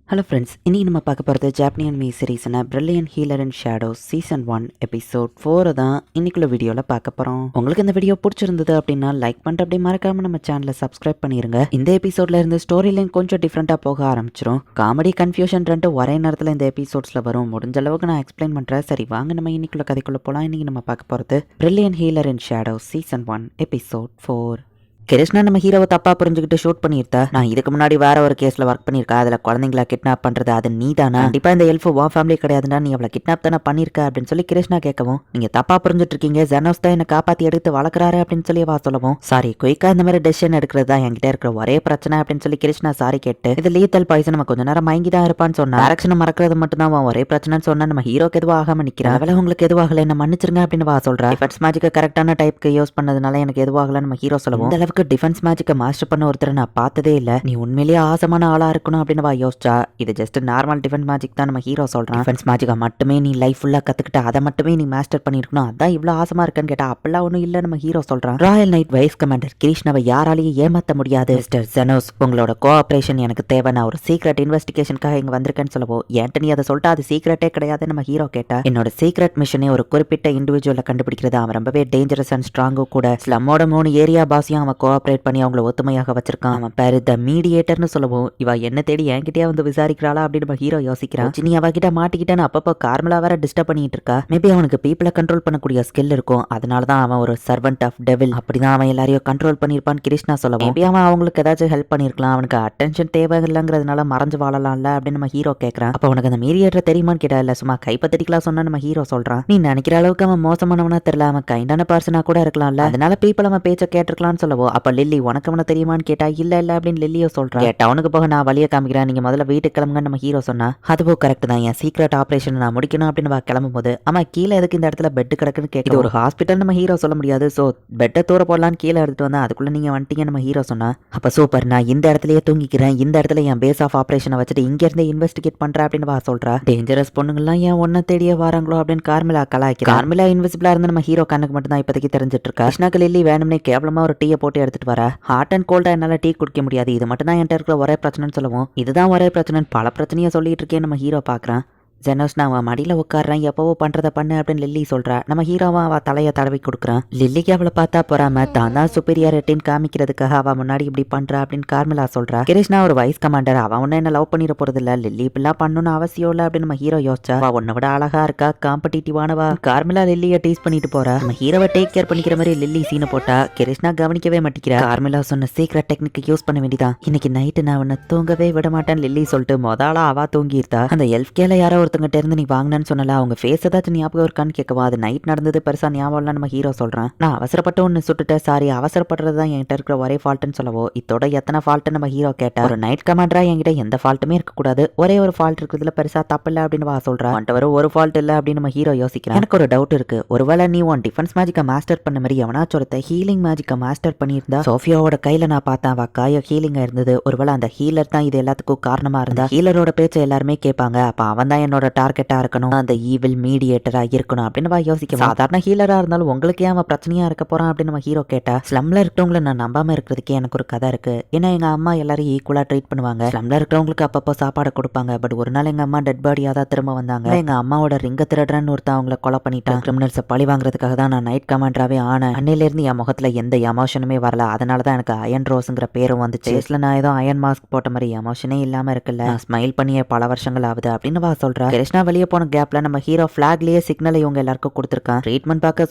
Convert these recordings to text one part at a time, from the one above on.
Hello friends, இன்னைக்கு நம்ம பார்க்க போகிறது ஜாப்பனியன் மீ சீரீஸான brilliant healer and shadows season 1 episode 4 தான் இன்னைக்குள்ள வீடியோவில் பார்க்க போகிறோம். உங்களுக்கு இந்த வீடியோ பிடிச்சிருந்தது அப்படின்னா லைக் பண்ணிட்டு அப்படியே மறக்காம நம்ம சேனலை சப்ஸ்கிரைப் பண்ணிருங்க. இந்த எபிசோட்ல இருந்து ஸ்டோரி லைன் கொஞ்சம் டிஃப்ரெண்ட்டாக போக ஆரம்பிச்சிடும். காமெடி கன்ஃபியூஷன் ரெண்டு ஒரே நேரத்தில் இந்த எபிசோட்ஸில் வரும். முடிஞ்ச அளவுக்கு நான் எக்ஸ்பிளைன் பண்ணுறேன். சரி வாங்க நம்ம இன்னைக்குள்ள கதைக்குள்ள போகலாம். இன்னைக்கு நம்ம பார்க்க போகிறது brilliant healer and shadows season 1 episode 4. Krishna நம்ம ஹீரோவை தப்பா புரிஞ்சுக்கிட்டு ஷூட் பண்ணியிருந்தா, நான் இதுக்கு முன்னாடி வேற ஒரு கேஸ்ல ஒர்க் பண்ணியிருக்கேன், அதுல குழந்தைங்களா கிட்னாப் பண்றது அது நீ தானே? கண்டிப்பா இந்த எல்ஃபு வா ஃபேமிலி கிடையாதுன்னா நீ அவளை கிட்னாப் தானே பண்ணிருக்க அப்படின்னு சொல்லி கிருஷ்ணா கேட்கவும், நீங்க தப்பா புரிஞ்சுட்டு இருக்கீங்க, ஜெனோஸ் தான் என்ன காப்பாத்தி எடுத்து வளர்க்குறாரு அப்படின்னு சொல்லி வா சொல்லவும், சாரி குயிக்கா இந்த மாதிரி டெசிஷன் எடுக்கிறது தான் என்கிட்ட இருக்கிற ஒரே பிரச்சனை அப்படின்னு சொல்லி கிருஷ்ணா சாரி கேட்டு, இது லீத்தல் பாய்சன் நம்ம கொஞ்ச நேரம் மயங்கி தான் இருப்பான்னு சொன்னா, டேரக்ஷனை மறக்கிறது மட்டும் தான் ஒரே பிரச்சனைன்னு சொன்னா, நம்ம ஹீரோக்கு எதுவும் ஆகாம நிக்கிறான். அவளை உங்களுக்கு எதுவாகல என்ன மன்னிச்சிருங்க அப்படின்னு வா சொல்றா. டிஃபென்ஸ் மேஜிக்கை கரெக்டான டைப்க்கு யூஸ் பண்ணதுனால எனக்கு எதுவாகல நம்ம ஹீரோ சொல்லவும், இந்த அளவுக்கு டிஃபென்ஸ் மேஜிக்கை மாஸ்டர் பண்ண ஒருத்தரை நான் பார்த்ததே இல்ல, நீ உண்மையிலேயே ஆசமான ஆளா இருக்கணும் அப்படின்னு வா யோசிச்சா, இது ஜஸ்ட் நார்மல் டிஃபென்ஸ் மேஜிக் தான் நம்ம ஹீரோ சொல்றான். டிஃபென்ஸ் மேஜிக்கை மட்டுமே நீ லைஃப் ஃபுல்லா கத்துக்கிட்ட, அதை மட்டுமே நீ மாஸ்டர் பண்ணிருக்கணும், அதான் இவ்வளவு ஆசமா இருக்குன்னு கேட்டா அப்பெல்லாம் ஒன்றும் இல்ல நம்ம ஹீரோ சொல்றான். ராயல் நைட் வைஸ் கமாண்டர் கிருஷ்ணாவை யாராலையும் ஏமாத்த முடியாது. மிஸ்டர் ஜெனோஸ், உங்களோட கோஆபரேஷன் எனக்கு தேவை, நான் ஒரு சீக்ரெட் இன்வெஸ்டிகேஷனுக்காக இங்க வந்திருக்கேன்னு சொல்லவும், ஏன்ட்டு நீ அதை சொல்லிட்டு அது சீக்ரெட்டே கிடையாது நம்ம ஹீரோ கேட்டா, என்னோட சீக்ரெட் மிஷனே ஒரு குறிப்பிட்ட இண்டிவிஜுவலை கண்டுபிடிக்கிறது, அவன் ரொம்பவே டேஞ்சரஸ் அண்ட் ஸ்ட்ராங்கும் கூட, ஸ்லம்மோட 3 ஏரியா பாஸையும் அவன் கோஆபரேட் பண்ணி அவங்கள ஒத்துமையாக வச்சிருக்கான். அவன் பேரு த மீடியேட்டர்னு சொல்லவும், இவ என்ன தேடி என்கிட்டயே வந்து விசாரிக்கிறாளா அப்படின்னு நம்ம ஹீரோ யோசிக்கிறான். நீ அவகிட்ட மாட்டிக்கிட்டேன்னு அப்பப்போ கார்மலா வேற டிஸ்டர்ப் பண்ணிட்டு இருக்கா. மேபி அவனுக்கு பீப்புளை கண்ட்ரோல் பண்ணக்கூடிய ஸ்கில் இருக்கும், அதனாலதான் அவன் ஒரு சர்வெண்ட் ஆஃப் டெவில், அப்படிதான் அவன் எல்லாரையும் கண்ட்ரோல் பண்ணிருப்பான்னு கிருஷ்ணா சொல்லவும், மேபி அவன் அவங்களுக்கு ஏதாச்சும் ஹெல்ப் பண்ணிருக்கலாம், அவனுக்கு அட்டென்ஷன் தேவை இல்லைங்கிறதுனால மறைஞ்சு வாழலாம்ல அப்படின்னு நம்ம ஹீரோ கேட்கறான். அப்ப உனக்கு அந்த மீடியேட்டர் தெரியுமான்னு கேட்டா, இல்ல சும்மா கைப்பத்திக்கலாம் சொன்னா நம்ம ஹீரோ சொல்றான். நீ நினைக்கிற அளவுக்கு அவன் மோசமானவனா தெரியல, அவன் கைண்டான பர்சனா கூட இருக்கலாம்ல, அதனால பீப்புள் அவன் பேச்ச கேட்டிருக்கலாம்னு சொல்லவோ, அப்ப லில்லி உனக்கு அவனை தெரியுமான்னு கேட்டா, இல்ல அப்படின்னு லில்லியோ சொல்றான். டவுனுக்கு போக நான் வழியை காமிக்கிறேன், நீங்க முதல்ல வீட்டுக்கு கிளம்புங்கன்னு நம்ம ஹீரோ சொன்னா, அதுவும் கரெக்ட் தான், என் சீக்ரெட் ஆபரேஷன் நான் முடிக்கணும் அப்படின்னு கிளம்பும் போது, ஆமா கீழே எதுக்கு இந்த இடத்துல பெட் கிடக்குன்னு கேட்க, ஒரு ஹாஸ்பிட்டல் நம்ம ஹீரோ சொல்ல முடியாது, சோ பெட்டை தூர போடலான்னு கீழே எடுத்துட்டு வந்தா, அதுக்குள்ள நீங்க வந்துட்டீங்க நம்ம ஹீரோ சொன்னா, அப்ப சூப்பர், நான் இந்த இடத்துலயே தூங்கிக்கிறேன், இந்த இடத்துல என் பேஸ் ஆஃப் ஆபரேஷனை வச்சுட்டு இங்க இருந்து இன்வெஸ்டிகேட் பண்றேன் அப்படின்னு வா சொல்றா. டேஞ்சரஸ் பொண்ணுங்கலாம் ஏன் ஒன்ன தேடியே வராங்களோ அப்படின்னு கார்மிலா கலாய்க்கிறா. கார்மிலா இன்விசிபிளா இருந்து நம்ம ஹீரோ கண்ணுக்கு மட்டும் தான் இப்போதைக்கு தெரிஞ்சிட்டு இருக்கா. கிருஷ்ணாக்கு லில்லி வேணும்னே கேவலமா ஒரு டீயை போட்டு எடுத்துட்டு வர, ஹாட் அண்ட் கோல்டா என்னால டீ குடிக்க முடியாது, இது மட்டும் தான் என்கிட்ட இருக்கிற ஒரே பிரச்சனைன்னு சொல்லவும், இதுதான் ஒரே பிரச்சனைன்னு பல பிரச்சனையை சொல்லிட்டு இருக்கேன் நம்ம ஹீரோ பாக்குறான். ஜெனோஸ், நான் அவன் மடியில் உட்காடுறேன், எப்பவோ பண்றதை பண்ணு அப்படின்னு லில்லி சொல்றா. நம்ம ஹீரோவா அவ தலையை தடவி கொடுக்குறான். லில்லிக்கு அவளை பார்த்தா போறாம தான் தான் சுப்பீரியாரிட்டின்னு காமிக்கிறதுக்காக அவ முன்னாடி இப்படி பண்றா அப்படின்னு கார்மிலா சொல்றா. கிருஷ்ணா ஒரு வைஸ் கமாண்டர், அவன் ஒன்னும் என்ன லவ் பண்ணிட போறது இல்ல, லில்லி இப்பெல்லாம் பண்ணணும்னு அவசியம் இல்லை அப்படின்னு நம்ம ஹீரோ யோசிச்சா. அவ உன்னை விட அழகா இருக்கா, காம்படிட்டிவானவா, கார்மிலா லில்லியை டீஸ் பண்ணிட்டு போறா. நம்ம ஹீரோவை டேக் கேர் பண்ணிக்கிற மாதிரி லில்லி சீனை போட்டா கிருஷ்ணா கவனிக்கவே மாட்டேங்கிறா. கார்மிலா சொன்ன சீக்ரெட் டெக்னிக் யூஸ் பண்ண வேண்டியதான், இன்னைக்கு நைட்டு நான் உன்னை தூங்கவே விட மாட்டேன்னு லில்லி சொல்லிட்டு முதலா அவ தூங்கியிருந்தா. அந்த எல்ஃப்கேல யாரோ ஒருத்தங்கிட்ட இருந்து நீ வாங்கினு சொன்னல, அவங்க ஃபேஸ் ஏதாச்சும் ஞாபகம் இருக்கான்னு கேட்கவா, அது நைட் நடந்தது பெருசா ஞாபகம் நம்ம ஹீரோ சொல்றான். நான் அவசரப்பட்டு ஒன்னு சுட்டுட்டேன், சாரி, அவசரப்படுறது தான் என்கிட்ட இருக்கிற ஒரே ஃபால்ட்னு சொல்லவோ, இதோட எத்தனை ஃபால்ட் நம்ம ஹீரோ கேட்டா, ஒரு நைட் கமாண்டரா என்கிட்ட எந்த ஃபால்ட்டுமே இருக்கக்கூடாது, ஒரே ஒரு ஃபால்ட் இருக்கிறதுல பெருசா தப்பு இல்லை அப்படின்னு வா சொல்றா. வர ஒரு ஃபால்ட் இல்லை அப்படின்னு நம்ம ஹீரோ யோசிக்கிறான். எனக்கு ஒரு டவுட் இருக்கு, ஒருவேளை நீ உன் டிஃபென்ஸ் மேஜிக்கை மாஸ்டர் பண்ண மாதிரி எவனாச்சும் ஒருத்த ஹீலிங் மேஜிக்கை மாஸ்டர் பண்ணியிருந்தா, சோஃபியாவோட கையில நான் பார்த்தேன், அவ காயோ ஹீலிங்கா இருந்தது, ஒருவேளை அந்த ஹீலர் தான் இது எல்லாத்துக்கும் காரணமா இருந்தா, ஹீலரோட பேச்சை எல்லாருமே கேட்பாங்க, அப்ப அவன் தான் என்னோட டார்கெட்டா இருக்கணும், அந்த ஈவில் மீடியேட்டரா இருக்கணும் அப்படின்னு யோசிக்க. சாதாரண ஹீலரா இருந்தாலும் உங்களுக்கு ஏன் அவன் பிரச்சனையா இருக்க போறான் அப்படின்னு நம்ம ஹீரோ கேட்டா, ஸ்லம்ல இருக்கிறவங்களை நான் நம்பாம இருக்கிறதுக்கே எனக்கு ஒரு கதை இருக்கு, ஏன்னா எங்க அம்மா எல்லாரும் ஈக்குவலா ட்ரீட் பண்ணுவாங்க, ஸ்லம்ல இருக்கிறவங்களுக்கு அப்பப்போ சாப்பாடு கொடுப்பாங்க, பட் ஒரு நாள் எங்க அம்மா டெட் பாடியா தான் திரும்ப வந்தாங்க, எங்க அம்மாவோட ரிங்க திருடுறன்னு ஒருத்தன் அவங்களை கொலை பண்ணிட்டான், கிரிமினல்ஸை பழி வாங்குறதுக்காக தான் நான் நைட் கமாண்டராவே ஆனேன், அன்னையில இருந்து என் முகத்துல எந்த எமோஷனுமே வரல, அதனாலதான் எனக்கு அயன் ரோஸ்ங்கிற பேரும் வந்துச்சு, ஃபேஸ்ல நான் ஏதோ அயன் மாஸ்க் போட்ட மாதிரி எமோஷனே இல்லாம இருக்குல்ல, நான் ஸ்மைல் பண்ணிய பல வருஷங்கள் ஆகுது அப்படின்னு வா சொல்றா. கிருஷ்ணா வெளியே போன கேப்ல நம்ம ஹீரோ பிளாக்லயே சிக்னலை இவங்க எல்லாருக்கும் கொடுத்துருக்கான். ட்ரீட்மெண்ட் பார்க்க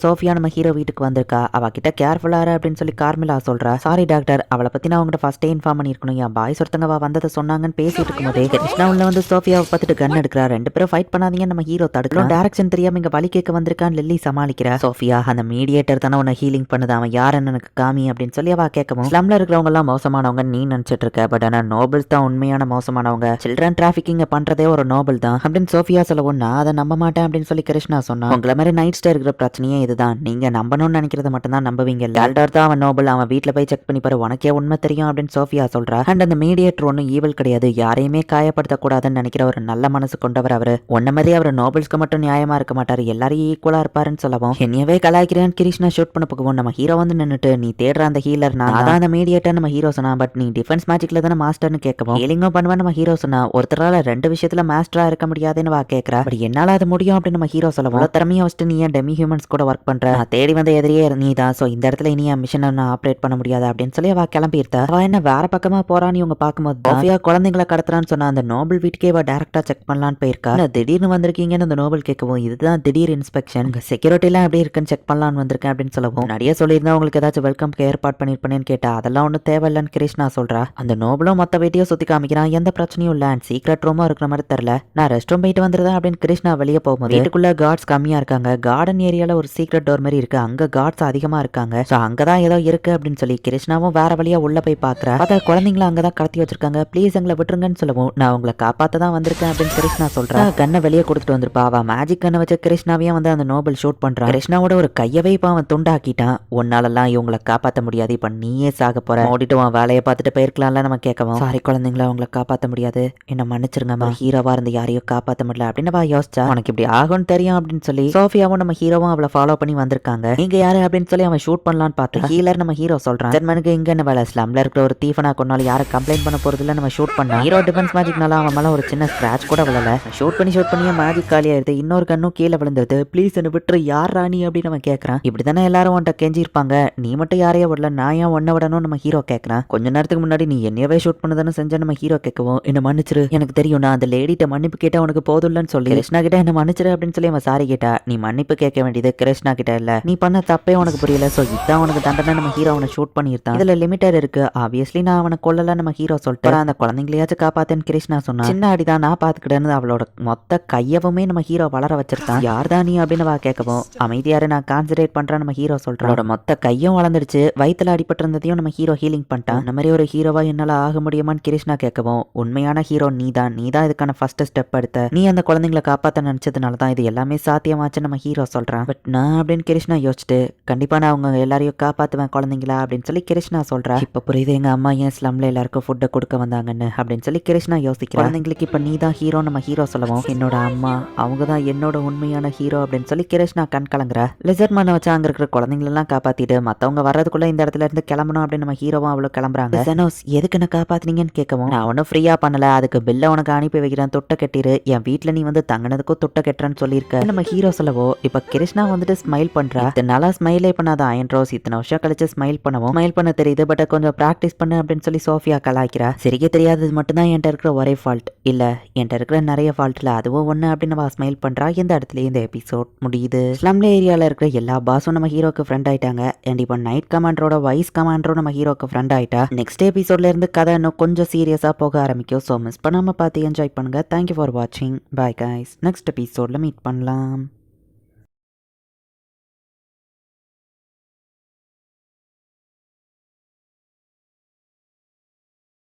சோஃபியா நம்ம ஹீரோ வீட்டுக்கு வந்திருக்கா. அவ கிட்ட கேர்ஃபுல்லா இரு அப்படின்னு சொல்லி கார்மிலா சொல்றா. சாரி டாக்டர், அவளை பத்தி நான் உங்ககிட்ட ஃபர்ஸ்டே இன்ஃபார்ம் பண்ணிருக்கணும், என் பாய்ஸ் ஒருத்தங்க வந்ததை சொன்னாங்கன்னு பேசிட்டு இருக்கும்போதே கிருஷ்ணா உள்ள வந்து சோஃபியாவை பார்த்துட்டு கன் எடுக்கிறா. ரெண்டு பேரும் ஃபைட் பண்ணாதீங்க நம்ம ஹீரோ தடுக்கலாம். டைரக்ஷன் தெரியாம இங்க வலி கேட்க வந்திருக்கான்னு லில்லி சமாளிக்கிறா. சோஃபியா, அந்த மீடியேட்டர் தானே உன்னை ஹீலிங் பண்ணுது, அவன் யாருன்னு எனக்கு காமி அப்படின்னு சொல்லி அவ கேட்கவும், ஸ்லம்ல இருக்கிறவங்க எல்லாம் மோசமானவங்க நீ நினைச்சிட்டு இருக்க, பட் ஆனா நோபல்ஸ் தான் உண்மையான மோசமானவங்க, சில்ட்ரன் டிராபிக்கிங் பண்றதே ஒரு நோபல் தான் அப்படின்னு அப்படின்னு சோஃபியா சொல்லவும் நான் அதை நம்ப மாட்டேன் அப்படின்னு சொல்லி கிருஷ்ணா சொன்னா. உங்களை மாதிரி நைட் ஸ்டே இருக்கிற பிரச்சனையே இதுதான், நீங்க நம்பணும்னு நினைக்கிறத மட்டும் தான் நம்புவீங்க. டால்டார் தான் அவன் நோபல், அவன் வீட்டுல போய் செக் பண்ணி பாரு, உனக்கே உண்மை தெரியும் அப்படின்னு சோஃபியா சொல்றா. அண்ட் அந்த மீடியேட்டர் ஒன்னும் ஈவல் கிடையாது, யாரையுமே காயப்படுத்தக்கூடாதுன்னு நினைக்கிற ஒரு நல்ல மனசு கொண்டவர் அவரு. ஒன்ன மாதிரி அவர் நோபல்ஸ்க்கு மட்டும் நியாயமா இருக்க மாட்டாரு, எல்லாரையும் ஈக்குவலா இருப்பாருன்னு சொல்லவும் என்னையவே கலாய்க்கிறேன்னு கிருஷ்ணா ஷூட் பண்ண போகவும் நம்ம ஹீரோ வந்து நின்னுட்டு நீ தேடுற அந்த ஹீலர் நான் தான் அந்த மீடியேட்டர் நம்ம ஹீரோ சொன்னா. பட் நீ டிஃபென்ஸ் மேஜிக்ல தானே மாஸ்டர்னு கேட்கவும் ஹீலிங்கும் பண்ணுவேன் நம்ம ஹீரோ சொன்னா. ஒருத்தரால 2 விஷயத்துல மாஸ்டரா இருக்க முடியாதுன்னு வா கேட்கறா. பட் என்னால அது முடியும் அப்படின்னு நம்ம ஹீரோ சொல்லவும் திறமையை வச்சுட்டு நீ ஏன் டெமி ஹியூமன்ஸ் கூட ஒர்க் பண்ற, நான் தேடி வந்த எதிரியே நீ தான், சோ இந்த இடத்துல இனி என் மிஷனை நான் ஆப்ரேட் பண்ண முடியாது அப்படின்னு சொல்லி அவ கிளம்பியிருத்தா. அவ என்ன வேற பக்கமா போறான்னு இவங்க பார்க்கும்போது சோஃபியா குழந்தைங்களை கடத்துறான்னு சொன்னா அந்த நோபல் வீட்டுக்கே அவ டேரக்டா செக் பண்ணலான்னு போயிருக்கா. திடீர்னு வந்திருக்கீங்கன்னு அந்த நோபல் கேட்கவும் இதுதான் திடீர் இன்ஸ்பெக்ஷன், உங்க செக்யூரிட்டி எல்லாம் எப்படி இருக்குன்னு செக் பண்ணலான்னு வந்திருக்கேன் அப்படின்னு சொல்லவும் நிறைய சொல்லியிருந்தா உங்களுக்கு ஏதாச்சும் வெல்கம்க்கு ஏற்பாடு பண்ணிருப்பேன்னு கேட்டா அதெல்லாம் ஒன்றும் தேவையில்லைன்னு கிருஷ்ணா சொல்றா. அந்த நோபலும் மொத்த வீட்டையும் சுத்தி காமிக்கிறான், எந்த பிரச்சனையும் இல்ல, அண்ட் சீக்ரெட் ரூமா இருக்கிற மாதிரி தெரியல, நான் ரெஸ்ட் ரூம் போயிட்டு வந்துருதேன் அப்படின்னு கிருஷ்ணா வெளியே போகும்போது வீட்டுக்குள்ள கார்ட்ஸ் கம்மியா இருக்காங்க. கார்டன் ஏரியால ஒரு சீக்ரெட் டோர் மாதிரி இருக்கு, அங்க கார்ட்ஸ் அதிகமா இருக்காங்க, சோ அங்கதான் ஏதோ இருக்கு அப்படின்னு சொல்லி கிருஷ்ணாவும் வேற வழியா உள்ள போய் பாக்குறா. அத குழந்தைங்களை அங்கதான் கடத்தி வச்சிருக்காங்க, ப்ளீஸ் எங்களை விட்டுருங்கன்னு சொல்லவும் நான் உங்களை காப்பாத்த தான் வந்திருக்கேன் அப்படின்னு கிருஷ்ணா சொல்றா. கண்ணை வெளியே கொடுத்துட்டு வந்திருப்பா. அவ மேஜிக் கண்ணை வச்சு கிருஷ்ணாவையும் வந்து அந்த நோபல் ஷூட் பண்றான். கிருஷ்ணாவோட ஒரு கையவே இப்ப அவன் துண்டாக்கிட்டான். உன்னாலலாம் இவங்களை காப்பாத்த முடியாது, இப்ப நீயே சாக போற, ஓடிட்டு உன் வேலையை பார்த்துட்டு போயிருக்கலாம்ல நம்ம கேட்கவும் சாரி குழந்தைங்களை அவங்களை காப்பாத்த முடியாது, என்ன மன்னிச்சிருங்க, ஹீரோவா இருந்து யாரையும் காப்பாத்த முடியல அப்படின்னு யோசிச்சா. உனக்கு இப்படி ஆகும்னு தெரியும் அப்படின்னு சொல்லி சோஃபியாவும் நம்ம ஹீரோவும் அவளை ஃபாலோ பண்ணி வந்திருக்காங்க. நீங்க யாரு அப்படின்னு சொல்லி அவன் ஷூட் பண்ணலான்னு பார்த்து ஹீலர் நம்ம ஹீரோ சொல்றான். ஜெர்மனுக்கு இங்க என்ன வேலை, ஸ்லம்ல இருக்கிற ஒரு தீஃபனா கொண்டாலும் யாரை கம்ப்ளைண்ட் பண்ண போறது இல்ல நம்ம ஷூட் பண்ணா. ஹீரோ டிஃபென்ஸ் மேஜிக்னால அவன் மேல ஒரு சின்ன ஸ்கிராச் கூட விழல. ஷூட் பண்ணியே மேஜிக் காலியாயிருது, இன்னொரு கண்ணும் கீழே விழுந்துருது. ப்ளீஸ் என்ன விட்டுரு, யார் ராணி அப்படின்னு அவன் கேட்கறான். இப்படித்தானே எல்லாரும் உன்ட்ட கெஞ்சி இருப்பாங்க, நீ மட்டும் யாரையோ விடல, நான் ஏன் ஒன்ன விடணும் நம்ம ஹீரோ கேட்கறான். கொஞ்ச நேரத்துக்கு முன்னாடி நீ என்னையவே ஷூட் பண்ணதானே செஞ்ச நம்ம ஹீரோ கேட்கவும் என்ன மன்னிச்சிரு, எனக்கு தெரியும் நான் அந்த லேடிட்ட மன்னிப்பு கேட்டா உனக்கு போதும்லன்னு சொல்லி கிருஷ்ணா கிட்ட என்ன மன்னிச்சிரு அப்படின்னு சொல்லி அவன் சாரி கேட்டா. நீ மன்னிப்பு கேட்க வேண்டியது கிருஷ்ணா கிட்ட இல்ல, நீ பண்ண தப்பே உனக்கு புரியல, சோ இதான் உனக்கு தண்டனை. நம்ம ஹீரோ அவனை ஷூட் பண்ணிருந்தான், இதுல லிமிட்டட் இருக்கு, ஆப்வியஸ்லி நான் அவனை கொல்லல நம்ம ஹீரோ சொல்லிட்டு அந்த குழந்தைங்களையாச்சும் காப்பாத்தேன்னு கிருஷ்ணா சொன்னா. சின்ன அடிதான் நான் பாத்துக்கிட்டேன்னு அவளோட மொத்த கையவுமே நம்ம ஹீரோ வளர வச்சிருந்தான். யார்தான் நீ அப்படின்னு வா கேட்கவும் அமைதியாரு நான் கான்சன்ட்ரேட் பண்றேன் நம்ம ஹீரோ சொல்றான். அவளோட மொத்த கையும் வளர்ந்துருச்சு, வயித்துல அடிபட்டு இருந்ததையும் நம்ம ஹீரோ ஹீலிங் பண்ணிட்டான். இந்த மாதிரி ஒரு ஹீரோவா என்னால ஆக முடியுமான்னு கிருஷ்ணா கேட்கவும் உண்மையான ஹீரோ நீதான் இதுக்கான ஃபர்ஸ்ட் ஸ்டெப் எடுத்த, நீ அந்த குழந்தைங்களை காப்பாத்த நினைச்சதுனால தான் இது எல்லாமே சாத்தியமாச்சு நம்ம ஹீரோ சொல்றான். பட் நான் அப்படின்னு கிருஷ்ணா யோசிச்சுட்டு கண்டிப்பா நான் அவங்க எல்லாரையும் காப்பாத்துவேன் குழந்தைங்களா அப்படின்னு சொல்லி கிருஷ்ணா சொல்றா. இப்ப புரியுது எங்க அம்மா ஏன் ஸ்லம்ல எல்லாருக்கும் ஃபுட்டை கொடுக்க வந்தாங்கன்னு அப்படின்னு சொல்லி கிருஷ்ணா யோசிக்கிறேன். குழந்தைங்களுக்கு இப்ப நீ தான் ஹீரோ நம்ம ஹீரோ சொல்லவும் என்னோட அம்மா அவங்க தான் என்னோட உண்மையான ஹீரோ அப்படின்னு சொல்லி கிருஷ்ணா கண் கலங்குறா. லிசர்ட் மண்ணை வச்சு அங்க இருக்கிற குழந்தைங்களெல்லாம் காப்பாத்திட்டு மத்தவங்க வர்றதுக்குள்ள இந்த இடத்துல இருந்து கிளம்பணும் அப்படின்னு நம்ம ஹீரோவும் அவ்வளவு கிளம்புறாங்க. செனோஸ் எதுக்கு என்ன காப்பாத்தினீங்கன்னு கேட்கவும் நான் ஒன்னும் ஃப்ரீயா பண்ணல, அதுக்கு பில்ல உனக்கு அனுப்பி வைக்கிறேன், துட்டை கட்டிரு, என் வீட்டுல நீ வந்து தங்கினதுக்கும் துட்டை கட்டுறன்னு சொல்லியிருக்க நம்ம ஹீரோ சொல்லவோ இப்ப கிருஷ்ணா வந்துட்டு ஸ்மைல் பண்றா. இத்தனால ஸ்மைலே பண்ணாத அயன் ரோஸ் இத்தனை வருஷம் கழிச்சு ஸ்மைல் பண்ணவும் ஸ்மைல் பண்ண தெரியுது, பட் கொஞ்சம் பிராக்டிஸ் பண்ணு அப்படின்னு சொல்லி சோஃபியா கலாய்க்கிறா. சிரிக்க தெரியாதது மட்டும் தான் என்கிட்ட இருக்கிற ஒரே ஃபால்ட் இல்ல, என்கிட்ட இருக்கிற நிறைய ஃபால்ட்ல அதுவும் ஒண்ணு அப்படின்னு அவ ஸ்மைல் பண்றா. இந்த இடத்துல இந்த எபிசோட் முடியுது. ஸ்லம்ல ஏரியால இருக்கிற எல்லா பாஸும் நம்ம ஹீரோக்கு ஃப்ரெண்ட் ஆயிட்டாங்க. அண்ட் இப்போ நைட் கமாண்டரோட வைஸ் கமாண்டரும் நம்ம ஹீரோக்கு ஃப்ரெண்ட் ஆயிட்டா. நெக்ஸ்ட் எபிசோட்ல இருந்து கதை இன்னும் கொஞ்சம் சீரியஸா போக ஆரம்பிக்கும். ஸோ மிஸ் பண்ணாம பார்த்து என்ஜாய் பண்ணுங்க. தேங்க்யூ ஃபார் வாட்சிங். பாய் கைஸ், நெக்ஸ்ட் எபிசோட்ல மீட் பண்ணலாம்.